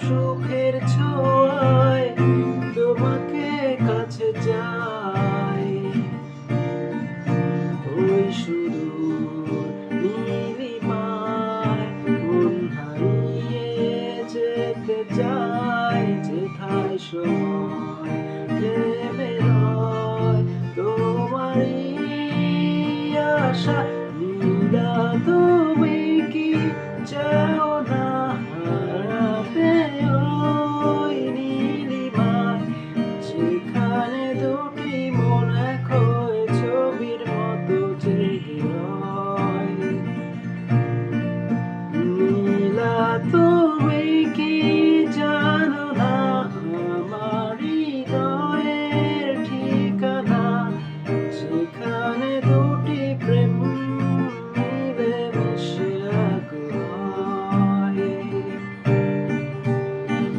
সুখের ছোঁয়ায় তোমাকে কাছে চাই। ওই সুদূর নীলিমায় মন হারিয়ে যেতে চাই, যেথায় সময় থেমে রয় তোমারই আশা নীলাত